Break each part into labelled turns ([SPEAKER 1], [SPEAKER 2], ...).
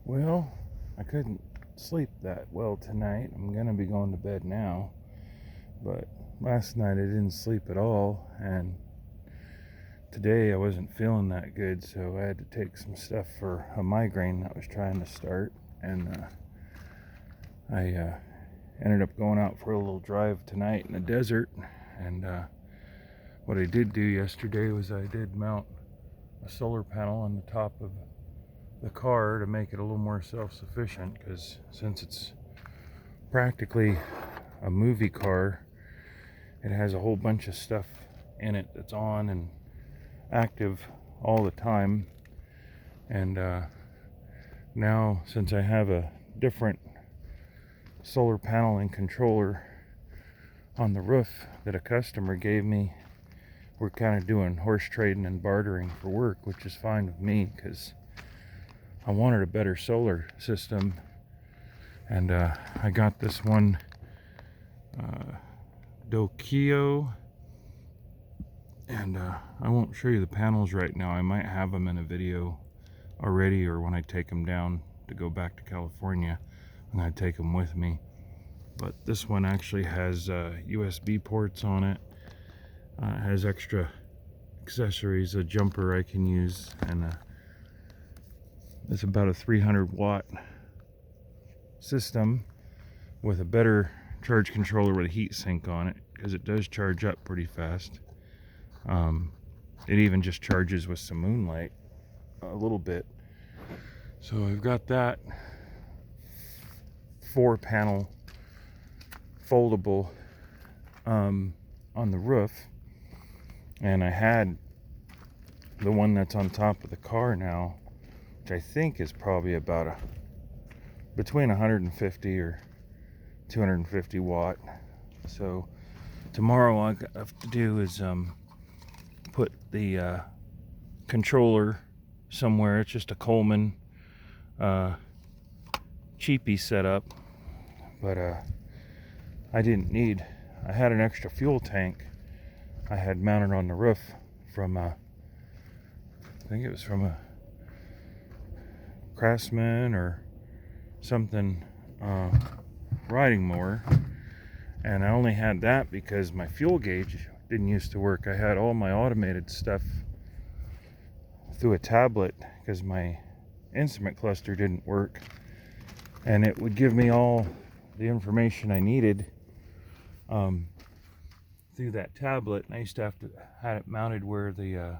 [SPEAKER 1] Well, I couldn't sleep that well tonight. I'm gonna be going to bed now, but last night I didn't sleep at all, and today I wasn't feeling that good, so I had to take some stuff for a migraine that was trying to start, and I ended up going out for a little drive tonight in the desert, and what I did do yesterday was I did mount a solar panel on the top of the car to make it a little more self-sufficient, because since it's practically a movie car, it has a whole bunch of stuff in it that's on and active all the time. And now, since I have a different solar panel and controller on the roof that a customer gave me, we're kind of doing horse trading and bartering for work, which is fine with me because I wanted a better solar system. And I got this one Dokio, and I won't show you the panels right now. I might have them in a video already, or when I take them down to go back to California, I'm going to take them with me. But this one actually has USB ports on it. It has extra accessories, a jumper I can use, and it's about a 300 watt system with a better charge controller with a heat sink on it, because it does charge up pretty fast. It even just charges with some moonlight a little bit. So I've got that 4-panel foldable on the roof, and I had the one that's on top of the car now, which I think is probably about between 150 or 250 watt. So tomorrow all I have to do is put the controller somewhere. It's just a Coleman cheapy setup, but I had an extra fuel tank I had mounted on the roof from I think it was from a Craftsman or something riding mower, and I only had that because my fuel gauge didn't used to work. I had all my automated stuff through a tablet because my instrument cluster didn't work, and it would give me all the information I needed through that tablet. And I used to have to have it mounted where the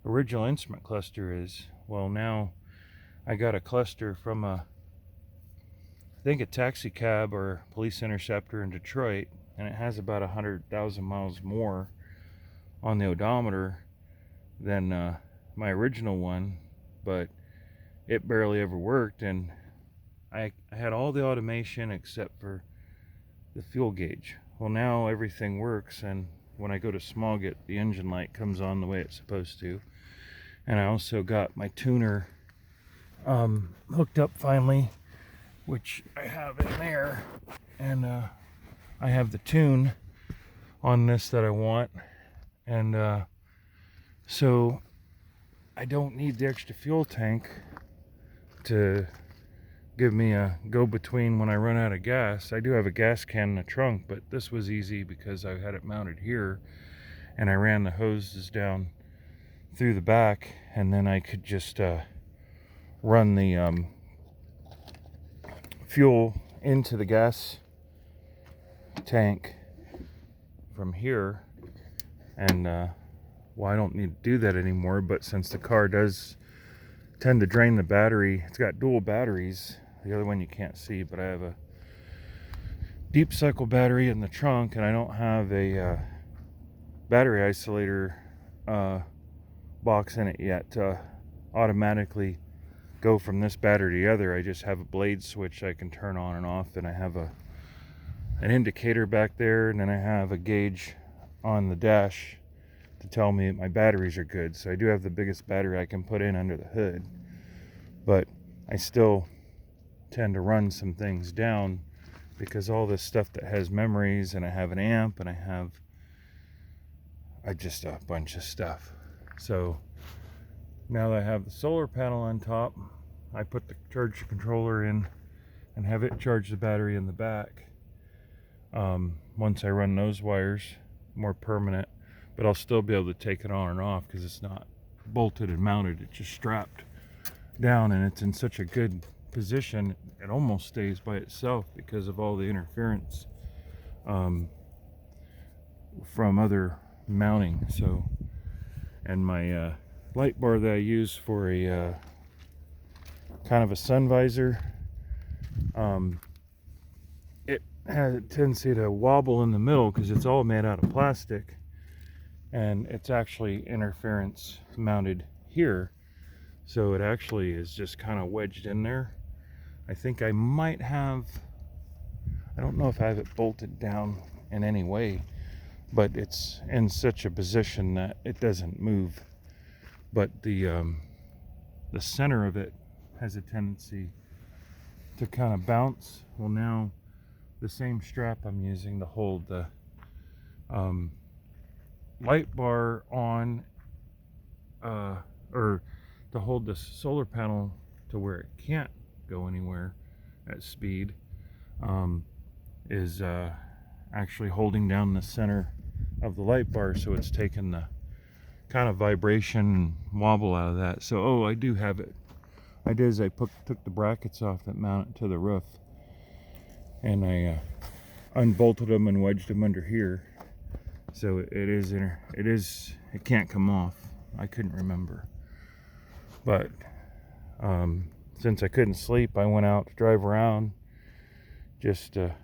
[SPEAKER 1] original instrument cluster is. Well, now I got a cluster from I think a taxi cab or police interceptor in Detroit, and it has about 100,000 miles more on the odometer than my original one, but it barely ever worked, and I had all the automation except for the fuel gauge. Well, now everything works, and when I go to smog it, the engine light comes on the way it's supposed to. And I also got my tuner hooked up finally, which I have in there, and I have the tune on this that I want, and so I don't need the extra fuel tank to give me a go-between when I run out of gas. I do have a gas can in the trunk, but this was easy because I had it mounted here, and I ran the hoses down through the back, and then I could just run the fuel into the gas tank from here. And well, I don't need to do that anymore, but since the car does tend to drain the battery, it's got dual batteries. The other one you can't see, but I have a deep cycle battery in the trunk, and I don't have a battery isolator box in it yet to automatically go from this battery to the other. I just have a blade switch I can turn on and off, and I have an indicator back there, and then I have a gauge on the dash to tell me my batteries are good. So I do have the biggest battery I can put in under the hood, but I still tend to run some things down because all this stuff that has memories, and I have an amp, and I just a bunch of stuff. So now that I have the solar panel on top, I put the charge controller in and have it charge the battery in the back. Once I run those wires, more permanent, but I'll still be able to take it on and off because it's not bolted and mounted. It's just strapped down, and it's in such a good position it almost stays by itself because of all the interference from other mounting. So, and my light bar that I use for a kind of a sun visor, it has a tendency to wobble in the middle because it's all made out of plastic, and it's actually interference mounted here, so it actually is just kind of wedged in there. I think I might have, I don't know if I have it bolted down in any way, but it's in such a position that it doesn't move. But the center of it has a tendency to kind of bounce. Well, now the same strap I'm using to hold the light bar on, or to hold the solar panel to where it can't go anywhere at speed, is actually holding down the center of the light bar, so it's taking the kind of vibration and wobble out of that. So I do have it. I did is I took the brackets off that mount it to the roof, and I unbolted them and wedged them under here, so it can't come off. I couldn't remember, but since I couldn't sleep, I went out to drive around just to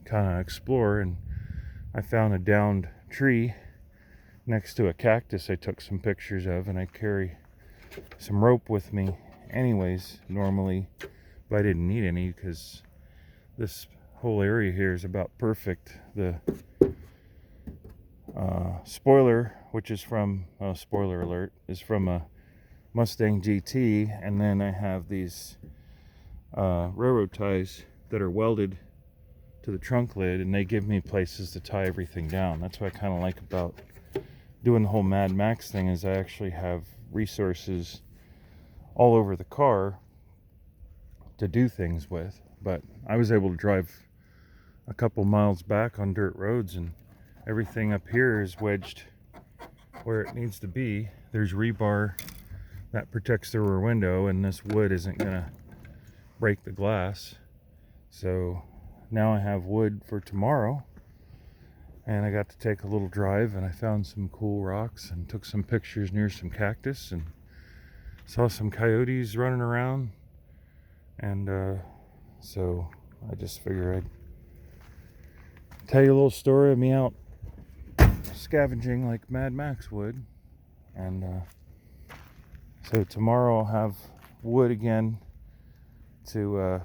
[SPEAKER 1] kind of explore, and I found a downed tree next to a cactus I took some pictures of, and I carry some rope with me anyways normally, but I didn't need any because this whole area here is about perfect. The spoiler, which is from, spoiler alert, is from a Mustang GT, and then I have these railroad ties that are welded to the trunk lid, and they give me places to tie everything down. That's what I kind of like about doing the whole Mad Max thing, is I actually have resources all over the car to do things with. But I was able to drive a couple miles back on dirt roads, and everything up here is wedged where it needs to be. There's rebar that protects the rear window, and this wood isn't gonna break the glass. So now I have wood for tomorrow, and I got to take a little drive, and I found some cool rocks and took some pictures near some cactus and saw some coyotes running around. And so I just figured I'd tell you a little story of me out scavenging like Mad Max would. And so tomorrow I'll have wood again to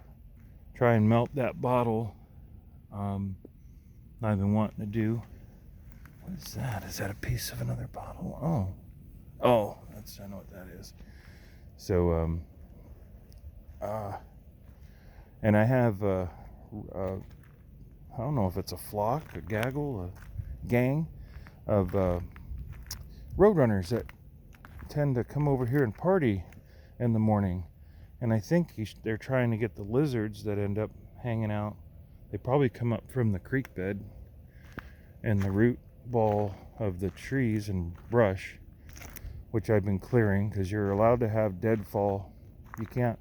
[SPEAKER 1] try and melt that bottle I've been wanting to do. What is that? Is that a piece of another bottle? Oh, that's, I know what that is. So and I have I don't know if it's a flock, a gaggle, a gang of roadrunners that tend to come over here and party in the morning, and I think they're trying to get the lizards that end up hanging out. They probably come up from the creek bed and the root ball of the trees and brush, which I've been clearing because you're allowed to have deadfall. You can't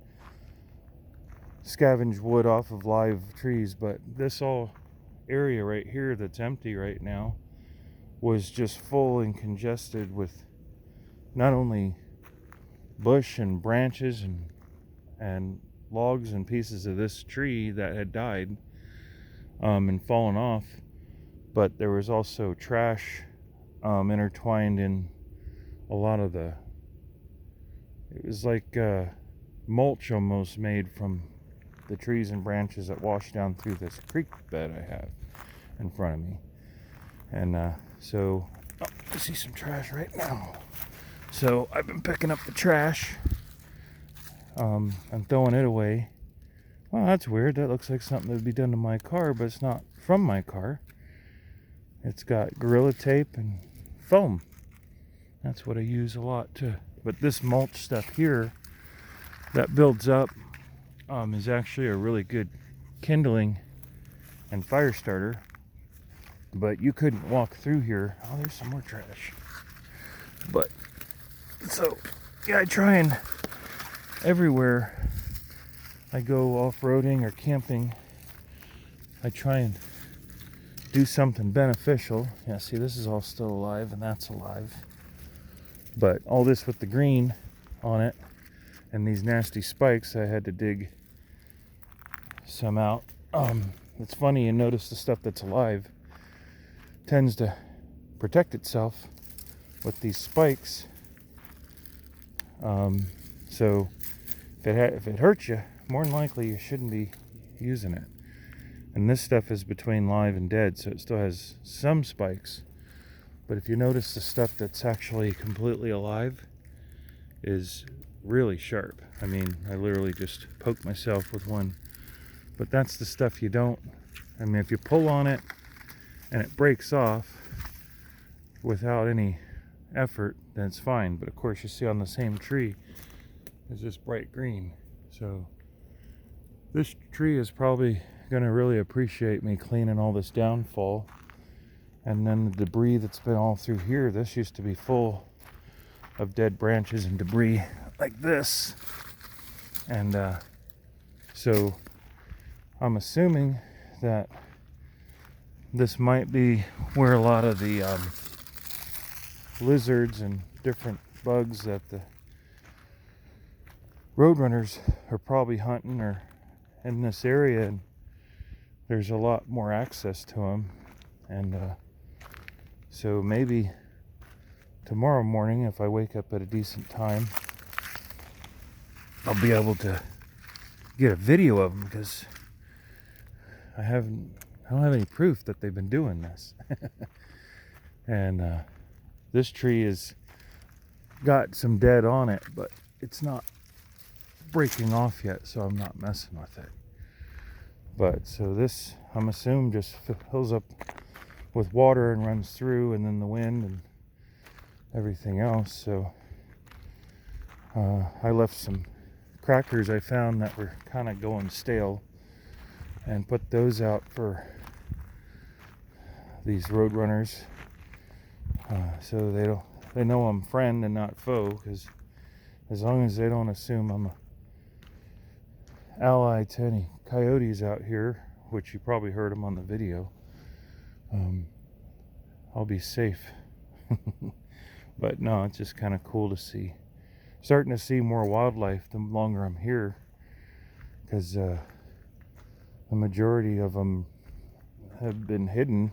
[SPEAKER 1] scavenge wood off of live trees, but this all area right here that's empty right now was just full and congested with not only bush and branches and logs and pieces of this tree that had died and fallen off, but there was also trash intertwined in a lot of it was like mulch almost made from the trees and branches that wash down through this creek bed I have in front of me. And so I see some trash right now. So I've been picking up the trash. I'm throwing it away. Well, that's weird. That looks like something that would be done to my car, but it's not from my car. It's got Gorilla Tape and foam. That's what I use a lot too. But this mulch stuff here that builds up is actually a really good kindling and fire starter. But you couldn't walk through here. Oh, there's some more trash. But so yeah, I try and everywhere I go off-roading or camping, I try and do something beneficial. Yeah, see, this is all still alive and that's alive. But all this with the green on it and these nasty spikes, I had to dig some out. It's funny, you notice the stuff that's alive tends to protect itself with these spikes. So if it hurts you, more than likely you shouldn't be using it. And this stuff is between live and dead, so it still has some spikes. But if you notice, the stuff that's actually completely alive is really sharp. I mean, I literally just poked myself with one. But that's the stuff you don't, I mean, if you pull on it and it breaks off without any effort, then it's fine. But of course, you see on the same tree is this bright green. So this tree is probably going to really appreciate me cleaning all this downfall. And then the debris that's been all through here, this used to be full of dead branches and debris like this. And so I'm assuming that this might be where a lot of the lizards and different bugs that the roadrunners are probably hunting are in this area, and there's a lot more access to them. And so maybe tomorrow morning, if I wake up at a decent time, I'll be able to get a video of them, because I don't have any proof that they've been doing this. And this tree has got some dead on it, but it's not breaking off yet, so I'm not messing with it. But so this, I'm assuming, just fills up with water and runs through, and then the wind and everything else. So I left some crackers I found that were kind of going stale and put those out for these road runners, so they know I'm friend and not foe, because as long as they don't assume I'm a ally to any coyotes out here, which you probably heard them on the video, I'll be safe. But no, it's just kind of cool to see, starting to see more wildlife the longer I'm here, because the majority of them have been hidden,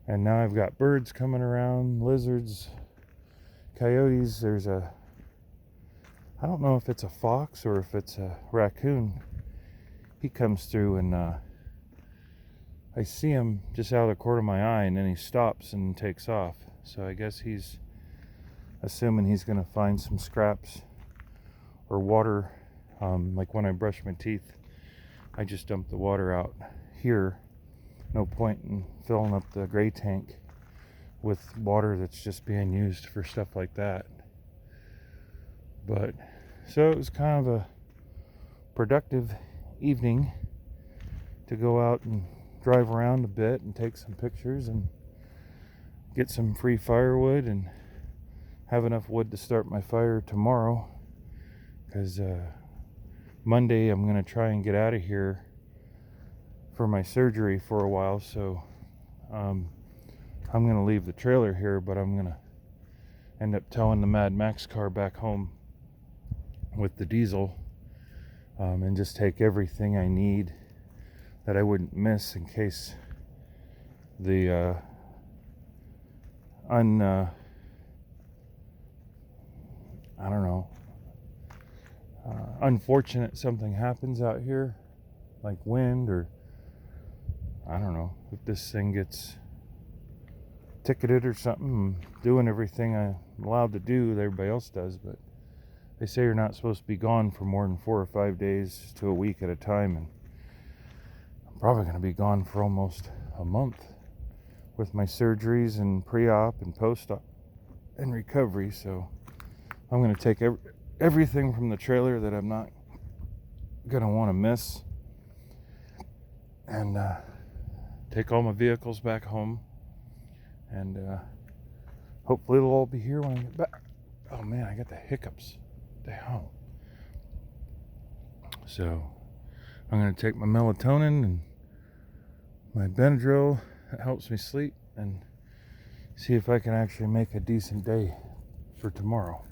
[SPEAKER 1] and now I've got birds coming around, lizards, coyotes. There's I don't know if it's a fox or if it's a raccoon. He comes through, and I see him just out of the corner of my eye, and then he stops and takes off. So I guess he's assuming he's going to find some scraps or water. Like when I brush my teeth, I just dump the water out here. No point in filling up the gray tank with water that's just being used for stuff like that. But so it was kind of a productive evening to go out and drive around a bit and take some pictures and get some free firewood and have enough wood to start my fire tomorrow, because Monday I'm going to try and get out of here for my surgery for a while. So I'm going to leave the trailer here, but I'm going to end up towing the Mad Max car back home with the diesel, and just take everything I need that I wouldn't miss in case the unfortunate something happens out here, like wind, or I don't know, if this thing gets ticketed or something. I'm doing everything I'm allowed to do that everybody else does, but they say you're not supposed to be gone for more than 4 or 5 days to a week at a time, and I'm probably going to be gone for almost a month with my surgeries and pre-op and post-op and recovery. So I'm going to take everything from the trailer that I'm not gonna want to miss, and take all my vehicles back home, and hopefully it'll all be here when I get back. Oh man, I got the hiccups. What the hell? So I'm gonna take my melatonin and my Benadryl that helps me sleep, and see if I can actually make a decent day for tomorrow.